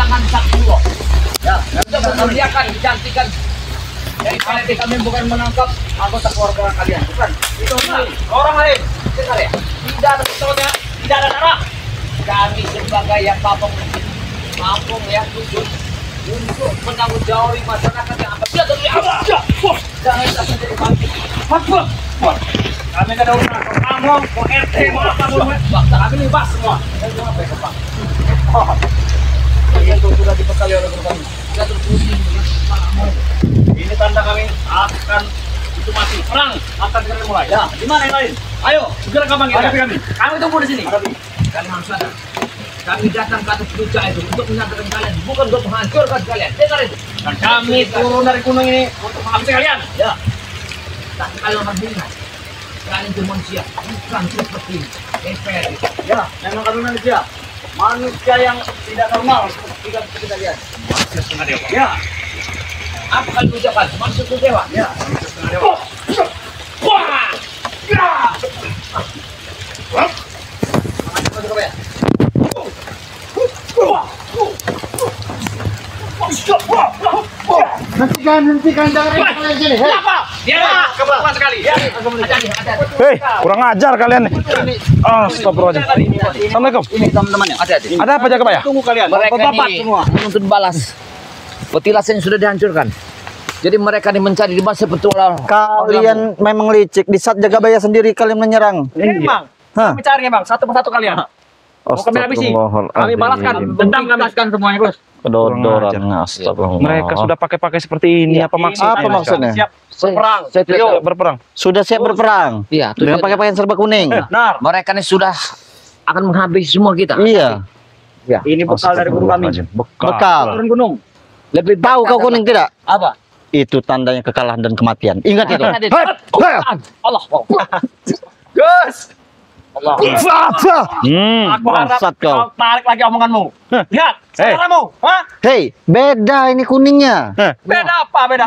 jangan sakit. Ya, untuk memuliakan, dijantikan. Jadi kami bukan menangkap anggota keluarga kalian, bukan. Itu orang lain. Dengar ya, tidak ada pesawatnya, tidak ada darah. Kami sebagai yang kampung yang khusus untuk menanggung jawab masyarakat yang apabila terjadi jangan sampai jadi mati. Kami tidak ada urusan kamu, RT, bangsa kami ini bas semua. Itu sudah dibekali oleh kami. Kita terpusing. Ini tanda kami akan itu mati. Perang akan segera dimulai. Ya, di mana yang lain? Ayo, segera kamu panggil kami. Kami tunggu di sini. Kalian harus sadar. Kami datang ke atas puncak itu untuk menyatakan kalian, bukan untuk menghancurkan kalian. Dengar itu. Dan kami turun dari gunung ini untuk menghabisi kalian. Ya. Tapi kalian harus ingat, kalian itu manusia, bukan seperti DPR. Ya, memang kami manusia. Manusia yang tidak normal seperti kita lihat. Manusia setengah dewa. Ya. Apa kalian ucapkan? Manusia setengah dewa. Ya. Manusia setengah dewa. Wah! Ya! Hentikan jangan kalian sini. Kenapa? Ya, kebetulan sekali. Ya. Hei, kurang ajar kalian. Astagfirullahaladzim. Assalamualaikum. Ini teman-temannya. Ada apa jaga Pak ya? Tunggu kalian. Mereka ini semua menuntut balas. Petilasan sudah dihancurkan. Jadi mereka ini mencari di masa petualang. Kalian memang licik. Di saat Jagabaya sendiri kalian menyerang. Emang. Kami cari bang, satu persatu kalian. Mau kami habisi. Kami balaskan, dendam kami balaskan semuanya, Bos. Kedodoran. Astagfirullah. Mereka sudah pakai sendiri ini. Apa maksudnya? Apa maksudnya? Siap berperang. Saya berperang. Sudah siap berperang. Iya, Dengan pakai pakaian serba kuning. benar. Mereka ini sudah akan menghabisi semua kita. Iya. Ya. Ini bekal dari guru kami. Bekal. Turun gunung. Lebih Tahu kau kuning tidak? apa? Itu tandanya kekalahan dan kematian. Ingat itu. Allah. Gus. Allah. Aku harap Bangsat kau. kau tarik lagi omonganmu. Lihat, saudaramu. Hei, beda ini kuningnya. Beda apa? Beda.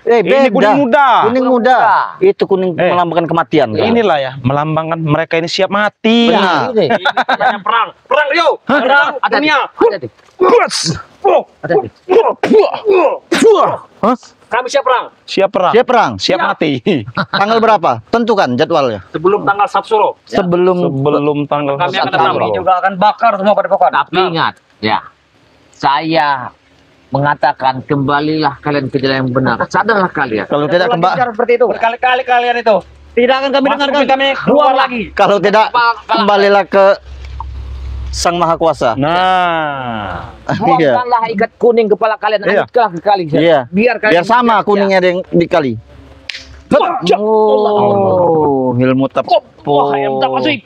Ini kuning muda. Kuning muda. Itu kuning melambangkan kematian. Inilah ya, melambangkan mereka ini siap mati. Benar. Ini namanya perang. Perang Rio. Perang dunia. Hah? Kami siap perang. Siap perang. Siap perang. Siap mati. Tanggal berapa? Tentukan jadwalnya. Sebelum tanggal 1 Suro. Sebelum tanggal Kami akan 1 datang. Suro. Kami juga akan bakar semua pada pokok. Tapi ingat, ya, saya mengatakan kembalilah kalian ke jalan yang benar. Sadarlah kalian. Kalau tidak seperti itu. Berkali-kali kalian itu. Tidak akan kami dengarkan. Kami keluar lagi. Kalau tidak kembalilah ke Sang Maha Kuasa. Nah, Iya. Buangkanlah ikat kuning kepala kalian. Iya. Anjutkanlah ke kali. Iya. Biar kalian Biar sama kuningnya yang dikali. Oh, ilmu Wah, yang tak tepo. kasih.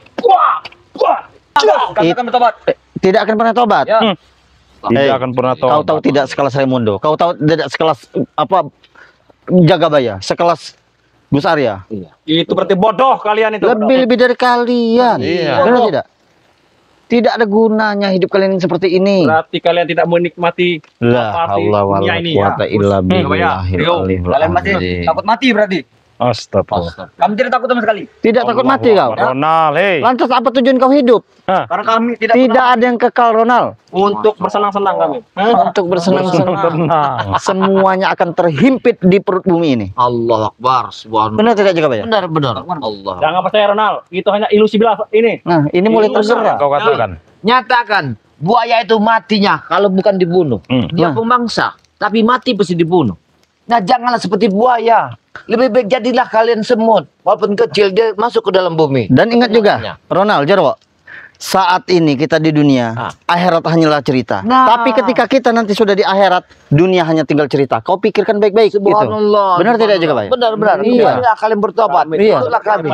Kami akan bertobat. Tidak akan pernah tobat. Ya. tidak Hei, akan pernah tahu. Kau tahu tidak sekelas Raimundo? Kau tahu tidak sekelas apa Jagabaya? Sekelas Gus Arya? Itu berarti bodoh kalian itu. Lebih dari kalian. Iya. Benar tidak? Tidak ada gunanya hidup kalian seperti ini. Berarti kalian tidak menikmati La haula wala quwata illa billahil aliyil Kalian masih azim. takut mati berarti. Astagfirullah. Kamu tidak takut sama sekali. Tidak takut mati kau. Ronald, hei. Lantas apa tujuan kau hidup? Karena kami tidak Tidak ada yang kekal, Ronald. untuk bersenang-senang kami. Untuk bersenang-senang. Tenang. Semuanya akan terhimpit di perut bumi ini. Allah Akbar. Subhanallah. Benar tidak Jagabaya? Benar. Allah. Jangan percaya Ronald, itu hanya ilusi bilas ini. Nah, ini mulai tergerak. Kau katakan. Nyatakan buaya itu matinya kalau bukan dibunuh. Dia Nah. pemangsa, tapi mati pasti dibunuh. Nah, janganlah seperti buaya. Lebih baik jadilah kalian semut. Walaupun kecil, dia masuk ke dalam bumi. Dan ingat juga, Ronald Jarwo, saat ini kita di dunia, akhirat hanyalah cerita. Nah. Tapi ketika kita nanti sudah di akhirat, dunia hanya tinggal cerita. Kau pikirkan baik-baik gitu. Subhanallah. Benar tidak Jagabaya? Benar. Iya. Kembalilah kalian bertobat. Iya. Itulah kami.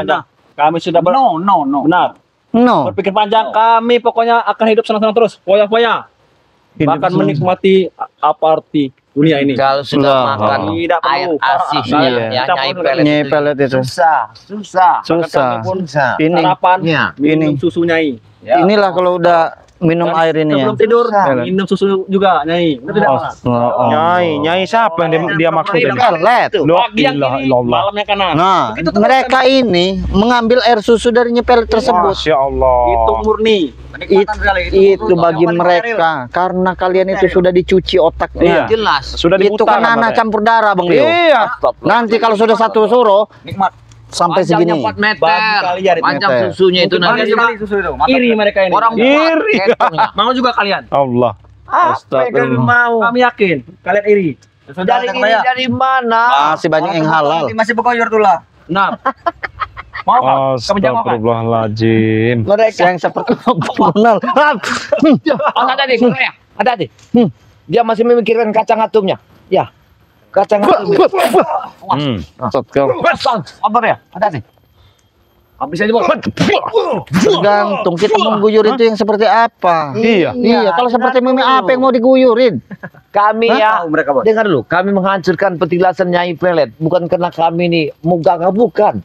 Kami sudah benar. No. Berpikir panjang, kami pokoknya akan hidup senang-senang terus. Foya-foya. Bahkan menikmati apa arti dunia ini. Kalau sudah Lah. makan Tidak perlu. air asihnya, Iya. ya, nyai Nyai pelet itu. Susah. Susah. Kami pun Ini sarapan Ya. minum susu nyai. Ya. inilah kalau udah minum air ini ya. Sebelum tidur minum susu juga, Nyai. Benar tidak, Mas? Nyai siapa yang dia maksudin? Pelet. Pagi yang kiri, malam yang kanan. Nah, mereka ini mengambil air susu dari nyepelet tersebut. Masya Allah. Itu murni. Itu bagi mereka karena kalian itu sudah dicuci otaknya. Jelas. Sudah Itu kan anak campur darah, Bang Leo. Iya. Nanti kalau sudah satu suro Nikmat. sampai segini. 4 meter. Bagi kalian itu Panjang meter. susunya itu Mungkin nanti. sekali susu itu. Mantap. Iri mereka ini. Orang Iri. Mau juga kalian. Allah. Apa mau? Kami yakin kalian iri. Dari ini dari mana? Masih banyak yang halal. Masih bekoyor tuh lah. Nah. Mau kan? Kami jawab kan? Astagfirullahaladzim. Mereka. Yang seperti kenal. Ada adik, ya? Ada adik. Dia masih memikirkan kacang atumnya. Ya. Kacang atumnya. Sabar ya? Ada adik. Habis aja, Bos. Tergantung kita mengguyur itu yang seperti apa. Iya. Iya, kalau seperti meme apa yang mau diguyurin? Kami ya, Tahu mereka, Bos. dengar dulu, kami menghancurkan petilasan Nyai Pelet bukan karena kami ini mugagah, bukan.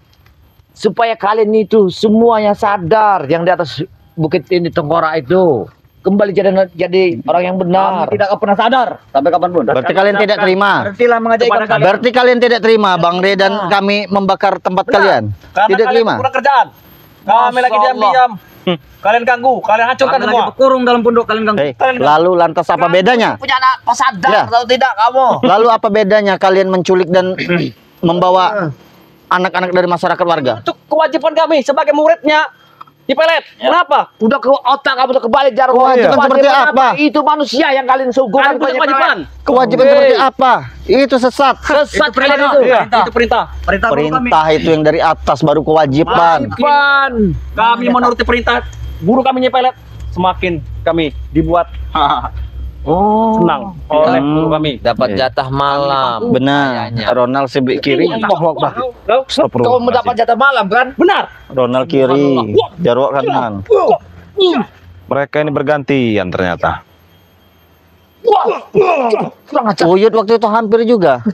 Supaya kalian itu semuanya sadar yang di atas bukit ini Tengkorak itu kembali jadi orang yang benar. Kami tidak pernah sadar sampai kapanpun. Berarti kalian tidak terima. Berartilah mengajak ikan kalian. Berarti kalian tidak terima Bang De dan kami membakar tempat kalian. Karena Tidak kalian terima. kurang kerjaan. Kami lagi diam-diam. Kalian ganggu, kalian hancurkan Kami lagi semua. berkurung dalam pondok kalian ganggu. Lalu lantas apa bedanya? Punya anak pesadar Ya. atau tidak kamu? Lalu apa bedanya kalian menculik dan membawa anak-anak dari masyarakat warga? Itu kewajiban kami sebagai muridnya di Pelet. Kenapa? Udah ke otak kamu udah kebalik jarum. Kewajiban seperti apa? Itu manusia yang kalian suguhkan. Kalian punya kewajiban. Kewajiban seperti apa? Itu sesat. Sesat kalian itu. Itu perintah. Perintah guru kami. Perintah itu yang dari atas baru kewajiban. Kami menuruti perintah guru kami Pelet. Semakin kami dibuat senang oleh guru kami. Dapat jatah malam. Benar. Ronald sebelah kiri. Kau mendapat jatah malam kan? Benar. Ronald kiri. Jarwo kanan. Mereka ini bergantian ternyata. Uyut waktu itu hampir juga.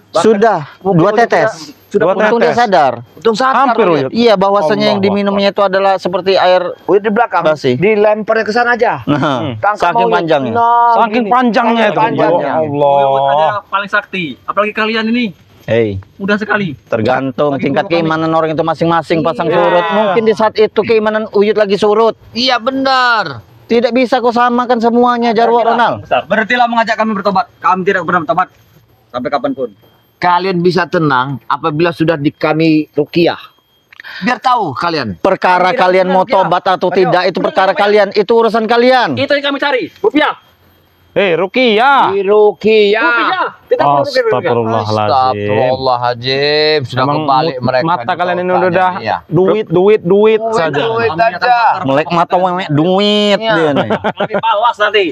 Sudah 2 tetes. Dua Untung dia tetes. sadar. Untung sadar. Hampir Uyut. Iya, bahwasanya yang diminumnya itu adalah seperti air. Uyut di belakang. Basi. Dilempar ke sana aja. Nah, Tangkap saking mau Uyut. panjangnya. Nah, Saking gini. panjangnya itu. Panjangnya. Ya Uyut Allah. ada paling sakti. Apalagi kalian ini Hei, mudah sekali. tergantung tingkat keimanan orang itu masing-masing pasang Iya. surut. Mungkin di saat itu keimanan Uyut lagi surut. Iya benar. Tidak bisa kau samakan semuanya, Jarwo Ronald. Berhentilah mengajak kami bertobat. Kami tidak pernah bertobat sampai kapanpun. Kalian bisa tenang apabila sudah di kami ruqyah. Biar tahu kalian. Perkara kalian mau tobat atau tidak itu perkara kalian, itu urusan kalian. Itu yang kami cari. Rupiah. Ruqyah. Di ruqyah. Rupiah. Tidak perlu rupiah. Astagfirullahaladzim. Astagfirullahaladzim. Sudah Memang kembali mereka. mata di kalian ini kotanya, udah iya. duit saja. Duit aja. Melek mata wemek duit Iya. dia nih. Kami balas nanti.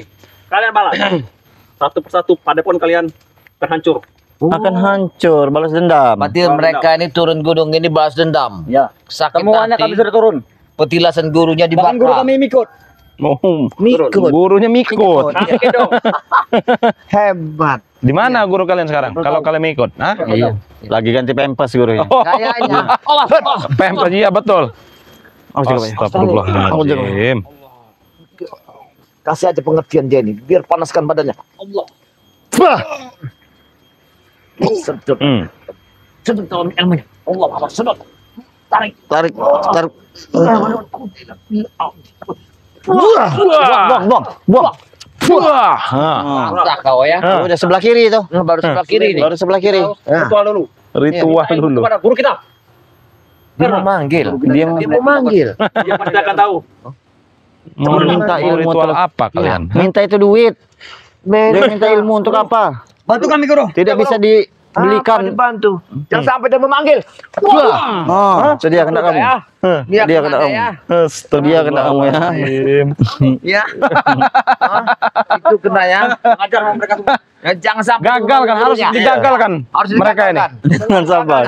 Kalian balas. Satu persatu padepon kalian terhancur. Akan hancur, balas dendam. Berarti mereka ini turun gunung ini balas dendam. Ya. Sakit Semuanya hati. kami sudah turun. Petilasan gurunya Bahkan guru dibakar. kami ikut. Mikut. Gurunya mikut. Nanti dong. Hebat. Di mana guru kalian sekarang? Kalau kalian ikut, hah? Iya. Lagi ganti pempes gurunya. Kayaknya. Pempes, iya betul. Astagfirullahaladzim. Astagfirullahaladzim. Kasih aja pengertian dia ini. Biar panaskan badannya. Allah. Sedot. Sedot dalam ilmunya. Allah Allah. Sedot. Tarik. Tarik. Buang. Buang. Wah. Tak kau ya. Udah sebelah kiri itu. Baru sebelah kiri nih. Baru sebelah kiri. Ritual dulu. Ritual dulu. Kepada guru kita. Dia mau manggil. Dia Dia mau manggil. Dia pasti akan tahu. Mau minta ilmu ritual terus. apa kalian? Minta itu duit. Dia minta ilmu untuk apa? Bantu kami guru. Tidak bisa dibelikan. Dibantu. Jangan sampai dia memanggil. Oh, sedia kena kamu. Dia Dia kena kamu. ya. Sedia kena kamu ya. Ya. Itu kena ya. Ajar mereka semua. Ya, jangan sampai Gagal kan, harus gurunya. digagalkan Harus mereka ini. digagalkan. Dengan sabar.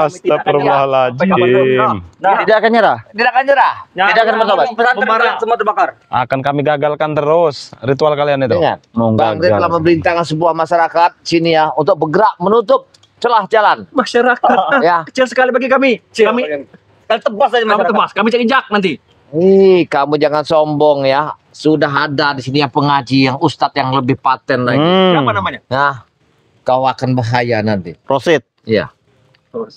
Astagfirullahaladzim. Tidak akan nyerah. Tidak akan nyerah. Tidak akan bertobat. Pembaran semua terbakar. Akan kami gagalkan terus ritual kalian itu. Ingat, Mau Bang Ded gagal. telah memerintahkan sebuah masyarakat sini ya untuk bergerak menutup celah jalan. Masyarakat. Ya. Kecil sekali bagi kami. Kami Kalian tebas saja kami masyarakat. tebas. Kami cek injak nanti. Kamu jangan sombong ya. sudah ada di sini yang pengaji, yang ustadz yang lebih paten lagi. Siapa namanya? Nah, kau akan bahaya nanti. Rosid. Iya.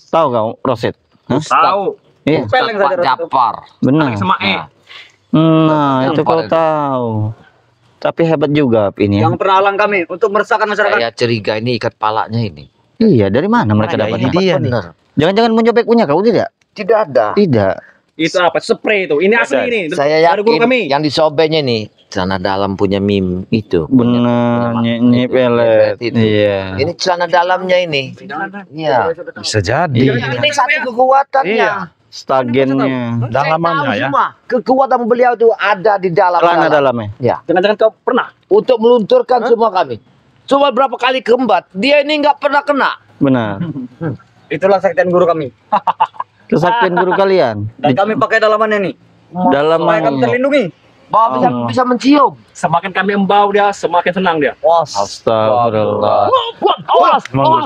Tahu kau Rosid? Hah? Tahu. Iya. Ustadz Pak Japar. Benar. Sama Nah, Nah, itu Yang kau paling- tahu. Tapi hebat juga ini ya. Yang peralang kami untuk meresahkan masyarakat. saya curiga ini ikat palanya ini. Iya, dari mana mereka Nah, dapatnya? ini dia nih. Bener. Jangan-jangan mencopet punya kau tidak? Tidak ada. Tidak. Itu apa? Spray itu. Ini asli ini. Saya Dari guru yakin kami. yang disobeknya nih celana dalam punya mim itu. Benar, Punya- Nyi Pelet. itu. Iya. Ini celana dalamnya ini. Iya. Bisa jadi. Iya. Ini satu kekuatannya. Iya. Stagennya. Dalamannya Saya tahu ya. semua. Kekuatan beliau itu ada di dalam. Celana dalamnya. Ya. Jangan-jangan kau pernah? Untuk melunturkan semua kami. Cuma berapa kali kembat, dia ini nggak pernah kena. Benar. Itulah sekten guru kami. Kesaktian guru kalian. Dan kami pakai dalamannya nih. Dalam Supaya kami terlindungi. Bahwa bisa, Oh. bisa mencium. Semakin kami embau dia, semakin senang dia. Astagfirullah. Awas, Emang- awas.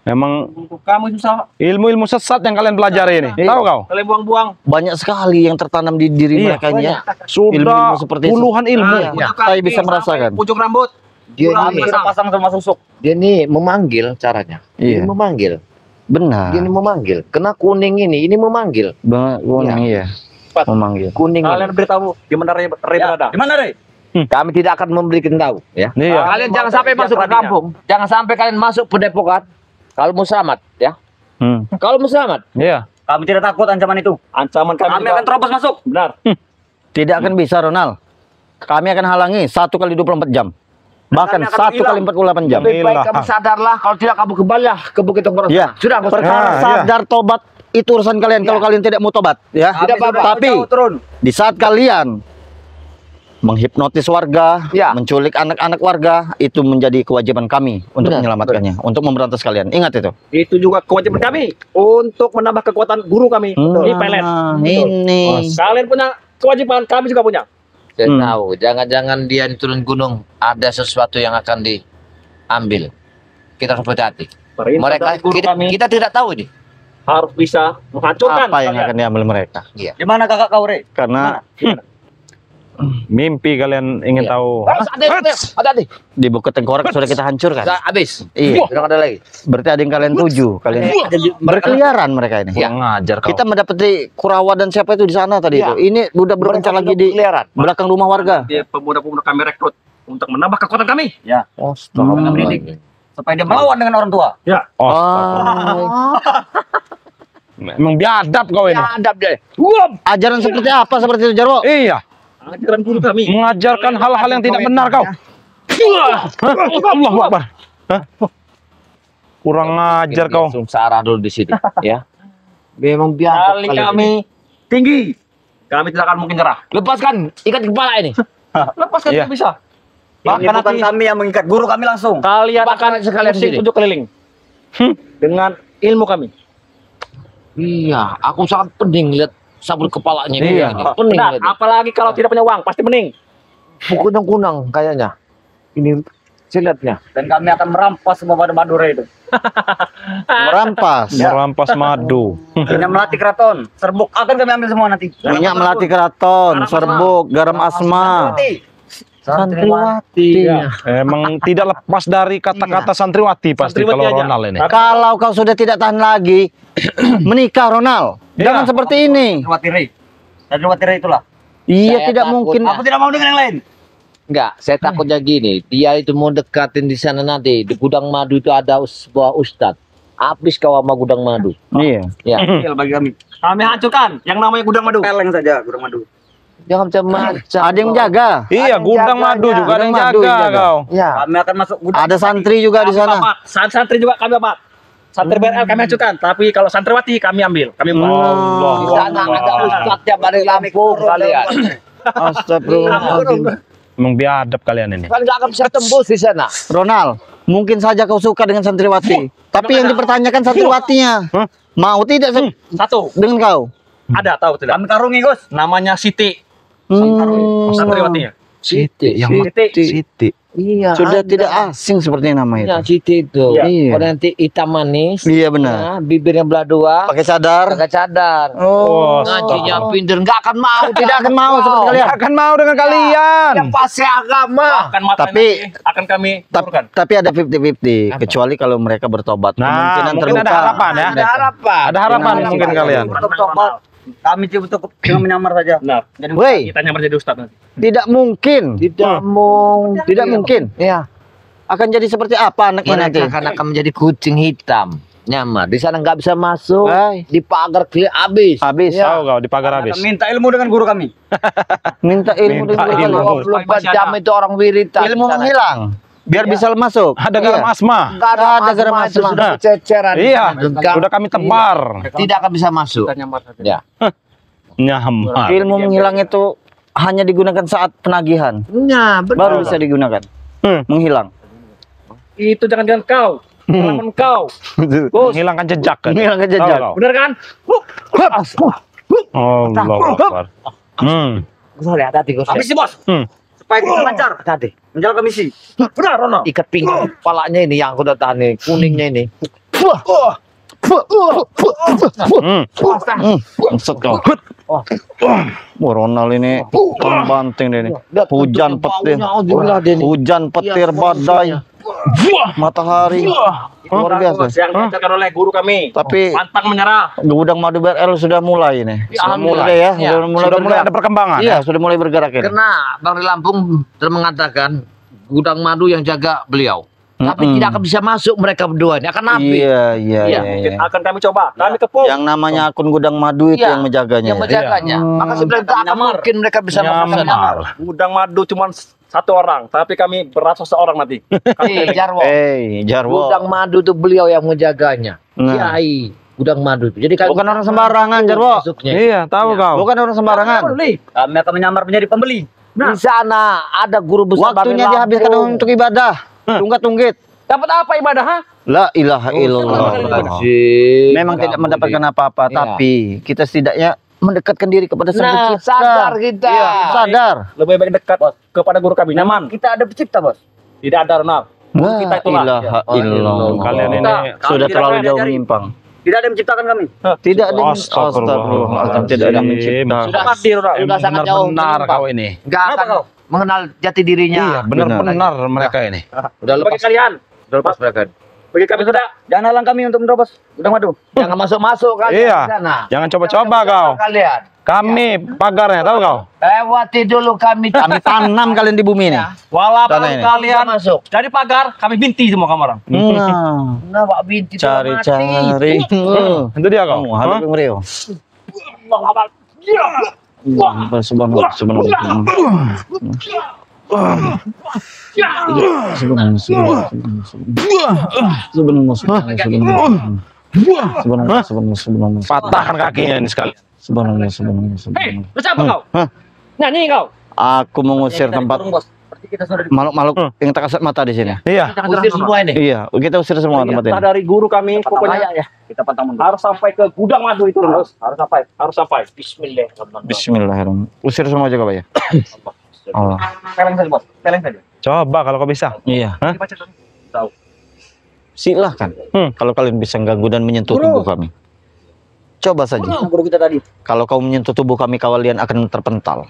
Emang Kamu susah. ilmu-ilmu sesat yang kalian pelajari ini. Tahu kau? Kalian buang-buang. Banyak sekali yang tertanam di diri Iya, mereka ini ya. Sudah Ilmu-ilmu seperti itu. puluhan ilmu. Iya, saya bisa merasakan. Pucuk rambut. Dia Kurang ini, kita pasang sama susuk. dia ini memanggil caranya. Iya. Ini memanggil. Benar. Dia ini memanggil. Kena kuning ini memanggil. Banget kuning iya. Memanggil. Kuning. Kalian ini. beritahu di mana Ray berada. Di mana, Rey? Kami tidak akan memberikan tahu, ya. Iya. Kalian jangan sampai masuk ke kampung. Jangan sampai kalian masuk pedepokan. Kalau mau selamat, ya. Hmm. Kalau mau selamat. Iya. Kami tidak takut ancaman itu. Ancaman kami, Kami akan terobos masuk. benar. Tidak akan bisa Ronald. Kami akan halangi 1 kali 24 jam. Bahkan kami akan 1 kali 48 jam. Lebih baik Ilah. kamu sadarlah. Kalau tidak kamu kembali ke Bukit Tengkorak. Iya. Sudah, nggak usah. Perkara Ah, iya. sadar tobat itu urusan kalian kalau kalian tidak mau tobat ya. Tidak apa-apa. Tapi Jauh turun. di saat kalian menghipnotis warga, Ya. menculik anak-anak warga, itu menjadi kewajiban kami untuk Benar, menyelamatkannya, untuk memberantas kalian. Ingat itu. Itu juga kewajiban kami untuk menambah kekuatan guru kami. Ini pelet. Nah, ini. Kalian punya kewajiban, kami juga punya. Saya Hmm. tahu. Jangan-jangan dia turun gunung. Ada sesuatu yang akan diambil. Kita harus hati-hati. Perintah Mereka dari guru kita, kami kita tidak tahu ini. harus bisa menghancurkan. Apa yang kalian. akan diambil mereka? Di mana kakak kau, Rey? Karena Mimpi kalian ingin Iya. tahu. Hati-hati. di Bukit Tengkorak sudah kita hancurkan. Sudah habis. Iya. Sudah nggak ada lagi. Berarti ada yang kalian tuju. Kalian berkeliaran mereka ini. Kurang ngajar kau. Kita mendapati Kurawa dan siapa itu di sana tadi Iya. itu. Ini udah berpencar lagi di Keliaran. belakang rumah warga. Dia pemuda-pemuda kami rekrut untuk menambah kekuatan kami. Astagfirullahaladzim. Supaya dia melawan dengan orang tua. Ya. Oh, Ah, emang biadab kau ini. Ya, adab deh. ajaran seperti apa seperti itu Jarwo? Iya. Ajaran guru kami. Mengajarkan hal-hal yang tidak benar kau. Allahu Akbar. Hah? Kurang ngajar kau. Langsung sarah dulu di sini, ya. Memang biadab Kali kalian kami ini. tinggi. Kami tidak akan mungkin nyerah. Lepaskan ikat kepala ini. Lepaskan Iya. tidak bisa. Ini Bahkan bukan nanti kami yang mengikat guru kami langsung. kalian Bahkan akan sekalian musim sini. tujuh keliling. Dengan ilmu kami. Iya, aku sangat pening lihat sabun kepalanya ini. Iya. Pening Benar, lihat. apalagi kalau tidak punya uang, pasti mending. Kunang-kunang kayaknya. Ini saya lihatnya. Dan kami akan merampas semua pada Madura itu. Merampas. Merampas madu. Ini melatih keraton. Serbuk akan kami ambil semua nanti. Minyak melati keraton, serbuk, garam asma. Santriwati. Iya. Emang tidak lepas dari kata-kata santriwati pasti Santriwati kalau aja. Ronald ini. Kalau kau sudah tidak tahan lagi, menikah Ronald. Jangan Iya. seperti ini. Santriwati Rey. Santriwati Rey itulah. Iya, Saya tidak takut. mungkin. Aku tidak mau dengan yang lain. Enggak, saya takutnya gini. Dia itu mau dekatin di sana nanti. Di gudang madu itu ada sebuah ustadz. Habis kau sama gudang madu. Iya. Ya. Kecil bagi kami. Kami hancurkan yang namanya gudang madu. Peleng saja gudang madu. Jangan macam-macam. Ada yang jaga. Iya, yang gudang jaga, madu ya. juga ada yang Gudang madu jaga yang jaga. kau. Ya. Kami akan masuk gudang. Ada santri juga di sana. Santri juga kami apa? Santri BRL kami hancurkan, tapi kalau santriwati kami ambil. Kami Di sana ada ustadznya balik Lampung kalian. Astagfirullahaladzim. Emang biadab kalian ini. Kan nggak akan bisa tembus di sana. Ronald, mungkin saja kau suka dengan santriwati. Tapi yang dipertanyakan santriwatinya. Hah? Mau tidak satu dengan kau? ada tahu tidak? Kami karungi, Gus. Namanya Siti Hmm. santriwatinya. Siti, yang Siti. Siti. Iya. Sudah ada. tidak asing seperti nama itu. Ya, Siti itu. Iya. Kalau nanti hitam manis. Iya benar. Ya, bibirnya belah dua. Pakai cadar. Pakai cadar. Oh, Ngajinya pinter, nggak akan mau. tidak akan mau seperti kalian. Akan mau dengan kalian. Yang pasti agama. Akan mata Tapi- nanti akan kami turunkan. Tapi ada 50-50, kecuali kalau mereka bertobat. Nah, Kemungkinan mungkin terbuka. ada harapan ya. Ada harapan. Ada harapan Kemungkinan mungkin terbuka. kalian. Kami cukup dengan menyamar saja. Nah, Woi, kita nyamar jadi ustaz nanti. tidak mungkin. Tidak mungkin. Tidak mungkin. Ya. Akan jadi seperti apa anaknya nanti? Mereka akan menjadi kucing hitam. Nyamar. Di sana nggak bisa masuk. Hai. Di pagar clear habis. Habis. Tahu kau di pagar habis. Minta ilmu dengan guru kami. Minta ilmu Minta dengan ilmu. kalian. 24 jam itu orang wiritan. Ilmu di sana. menghilang. Biar bisa masuk. Ada garam Iya. asma. Nggak ada Ada garam asma itu asma. sudah berceceran. di Iya, sana. Nggak- sudah kami tebar. Tidak akan bisa masuk. Kita nyamar saja. Ya. Nyamar. Ilmu menghilang itu hanya digunakan saat penagihan. Nah, Baru bisa digunakan. Menghilang. Itu jangan dengan kau. Pengalaman kau. Menghilangkan jejak kan. Menghilangkan jejak. Tahu kau? Bener kan? Allahu Akbar. Gus, hati-hati Gus. Habis sih bos. Supaya kita lancar Hati. menjalankan misi. Benar, Rono. Ikat pinggang kepalanya ini yang aku udah tahan nih, kuningnya ini. Maksud kau. Wah, Ronald ini pembanting deh ini. Hujan petir. Hujan petir badai. Matahari. Luar biasa. Yang diajarkan oleh guru kami. Tapi Pantang menyerah. gudang madu BRL sudah mulai ini. Sudah mulai ya. Ya. Sudah mulai Sudah mulai bergerak. ada perkembangan. Iya, sudah mulai bergerak ini. Karena Bang di Lampung telah mengatakan gudang madu yang jaga beliau. Tapi tidak akan bisa masuk mereka berdua ini akan nabi. Iya, iya, Iya, iya, iya. Akan kami coba. Kami kepung. Yang namanya akun gudang madu itu Iya, yang menjaganya. Yang menjaganya. Maka sebenarnya tak akan mungkin mereka bisa masuk. Nyamar. Gudang madu cuma satu orang, tapi kami beratus seorang nanti. Jarwo. Jarwo. Gudang madu itu beliau yang menjaganya. Nah. Kiai gudang madu itu. Jadi kalau Bukan orang sembarangan, Jarwo. masuknya. Iya, tahu kau. Bukan orang sembarangan. Kami akan menyamar menjadi pembeli. Di sana ada guru besar Waktunya Bang di dihabiskan Lampung. untuk ibadah. Tunggak-tunggit. Dapat apa ibadah, ha? La ilaha illallah. Sih. Memang tidak mendapatkan apa-apa, Iya. tapi kita setidaknya mendekatkan diri kepada Sang Nah, Pencipta. sadar kita. Iya, sadar. Lebih baik dekat kepada guru kami. Nyaman. Kita ada pencipta bos. Tidak ada Ronald. La kita itulah. ilaha Ya. illallah. Kalian ini Sudah Kami terlalu tidak jauh pelajari. menyimpang. Tidak ada yang menciptakan kami. Tidak ada yang Astagfirullahaladzim. tidak ada yang mencipta. Sudah Mati, Ronald. sudah sangat jauh benar menyimpang. kau ini. Nggak akan Kenapa kau? mengenal jati dirinya. Iya, benar-benar mereka ini. Udah Bagi lepas, kalian. udah lepas mereka. Bagi kami sudah. Jangan halang kami untuk menerobos gudang madu. Jangan masuk-masuk kalian Iya. di sana. Jangan coba-coba kau. Kalian. Kami pagarnya, tahu kau? Lewati dulu kami. Kami tanam kalian di bumi ini. Walaupun Tanah ini. kalian masuk. dari pagar, kami binti semua kamu orang. Nah, Nah, Pak Binti itu mati. cari-cari. Itu dia kau. Kamu habis Hah? Rio. Subhanallah, subhanallah. Subhanallah, subhanallah. Patahkan kakinya ini sekali. Subhanallah. Hei, bersiapa kau? Hah? Nyanyi kau. Aku mengusir tempat Bos. Seperti kita sudah makhluk-makhluk yang tak kasat mata di sini. Iya. Usir semua ini. Iya, kita usir semua tempat Perintah ini. dari guru kami pokoknya ya. Kita pantang mundur. harus sampai ke gudang madu itu harus sampai. Bismillahirrahmanirrahim. Bismillahirrahmanirrahim. Usir semua aja kau ya. Allah. Peleng saja bos. Peleng saja. Coba kalau kau bisa. Iya. Hah? Dibaca dulu. Tahu. Silahkan. Kalau kalian bisa ganggu dan menyentuh Guru. tubuh kami. Coba saja. Guru kita tadi. Kalau kau menyentuh tubuh kami, kalian akan terpental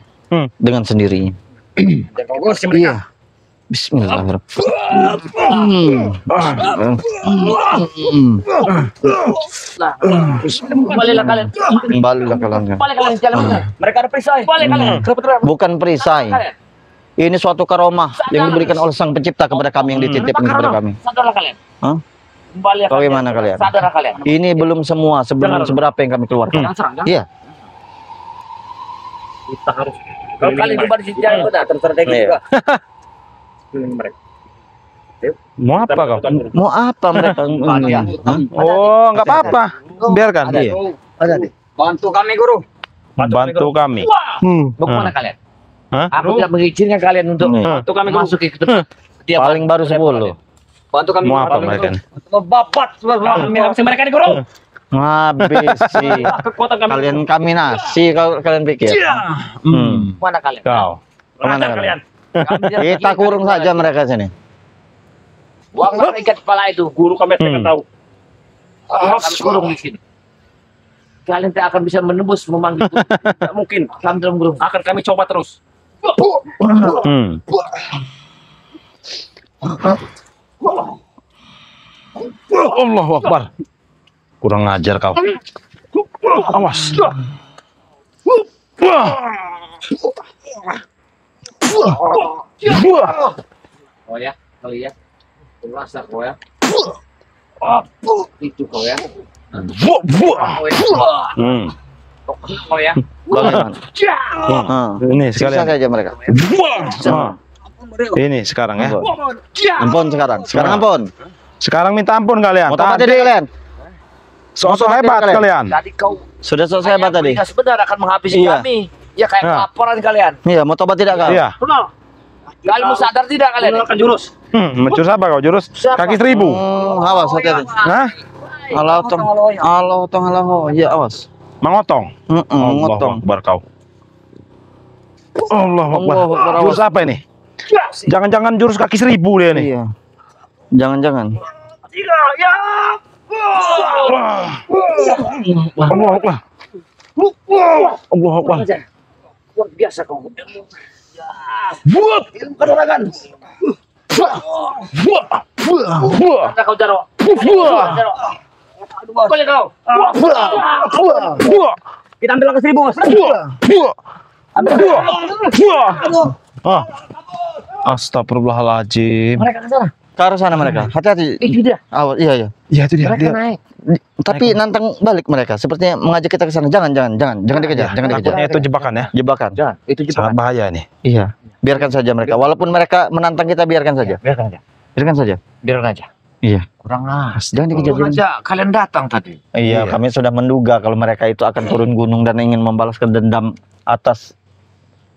dengan sendirinya. Dan kau urus mereka. Iya. Bismillahirrahmanirrahim. Kembalilah kalian. Kembalilah kalian. Kembali kalian jalan benar. Mereka ada perisai. Kembali kalian. Bukan perisai. Ini suatu karomah yang diberikan oleh Sang Pencipta kepada kami, yang dititipkan kepada kami. Sadarlah kalian. Hah? Kembali Bagaimana kalian? Sadarlah kalian. Ini belum semua, sebelum seberapa yang kami keluarkan. Jangan serang. Jangan. Iya. Kita harus Kalau kalian coba di sini jalan benar. Terstrategi Iya. juga. keliling mereka. Mau apa kau? Mau apa mereka? Hah? Oh, nggak apa-apa. Biarkan. Iya. Ada nih. Bantu kami guru. Bantu kami. Mau kemana kalian? Hah? Aku tidak mengizinkan kalian untuk Bantu kami guru. masuk ke tempat. Dia Paling baru 10. Bantu kami. Mau apa Bantu mereka guru. nih? Babat. Kami habisi mereka nih guru. Habis sih. Kekuatan kami. Kalian kami nasi kalau kalian pikir. Mana kalian? Kau. Kemana Rancang kalian. Kita kurung saja mereka sini. Buang ikat kepala itu. Guru kami akan tahu. Kami kurung di sini. Kalian tidak akan bisa menembus memanggil. Tidak mungkin. Kami dalam kurung. Akan kami coba terus. Hmm. Allahu Akbar. Kurang ajar kau. Awas. Wah. Wah. Oh ya, kali ya. Rasa kau ya. Itu kau ya. Wah. Wah. Kau ya. Kau ya. Bagaimana? Ini Siksa sekalian. saja mereka. Wah. Ini sekarang ya. Ampun sekarang. Sekarang ampun. Sekarang minta ampun kalian. Mau tobat Tadi jadi kalian? sosok Mau tobat hebat jadi kalian. Tadi kau Sudah selesai hebat tadi? Yang sebentar akan menghabisi Iya. kami. Ya kayak Nah. laporan kalian. Iya, mau tobat tidak kau? Iya. Kalian mau sadar tidak kalian? Gunakan jurus. Jurus apa kau? Jurus kaki 1000. Awas hati-hati. Hah? Allah tong. Allah. Ya awas. Mengotong. Allahu Ngotong. Akbar kau. Allahu Akbar. Allahu Akbar, awas. Jurus apa ini? Jangan-jangan jurus kaki 1000 dia nih. Iya. Jangan-jangan. Allahu Akbar. Allahu Akbar. Luar biasa kau. Buat. Kedorangan. Buat. Kau Jaro. Buat. Jaro. Kau ya kau. Buat. Kita ambil ke 1000, Mas. Ah. Astagfirullahaladzim. Mereka ke sana. Ke arah sana mereka. Hati-hati. Itu dia. Awas. Iya. Ya itu dia. Mereka naik. Tapi nantang balik mereka. Sepertinya mengajak kita ke sana. Jangan dikejar. Jangan dikejar. Takutnya itu jebakan ya. Jebakan. Jangan. Itu Sangat bahaya nih. Iya. Biarkan saja mereka. Walaupun mereka menantang kita, biarkan saja. Biarkan aja. Biarkan saja. Biarkan aja. Iya. Kurang lah. Jangan dikejar. Kurang aja. Kalian datang tadi. Iya, kami sudah menduga kalau mereka itu akan turun gunung dan ingin membalaskan dendam atas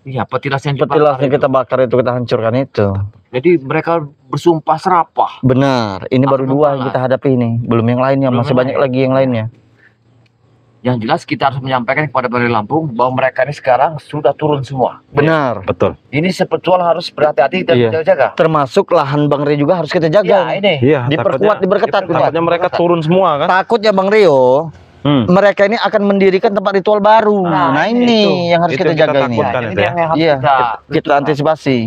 Iya, petilas yang dibakar petilas yang itu. kita bakar itu, kita hancurkan itu. Jadi mereka bersumpah serapah. Benar. Ini baru Akan 2 yang membalas. kita hadapi ini. Belum yang lainnya. Belum Masih yang banyak lain. lagi yang lainnya. Yang jelas kita harus menyampaikan kepada Bali Lampung bahwa mereka ini sekarang sudah turun semua. Benar. Betul. Ini sepetual harus berhati-hati dan Iya. jaga-jaga. Termasuk lahan Bang Rio juga harus kita Ya, jaga. ini. Iya. Diperkuat, diberketat. Takutnya mereka turun semua kan. Takutnya Bang Rio, mereka ini akan mendirikan tempat ritual baru. Nah, ini yang harus Itu kita yang kita jaga ini. takutkan. Ini itu ya. yang harus Iya, kita kita antisipasi.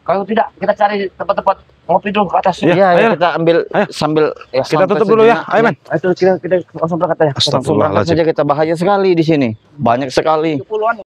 Kalau tidak, kita cari tempat-tempat ngopi dulu ke atas. Iya, Iya, ayo. kita ambil Ayo. sambil Ya, Kita sampai tutup dulu ya. sejenak. Ayo men. Itu kita langsung berangkat ya. Langsung berangkat saja, kita bahaya sekali di sini. Banyak sekali.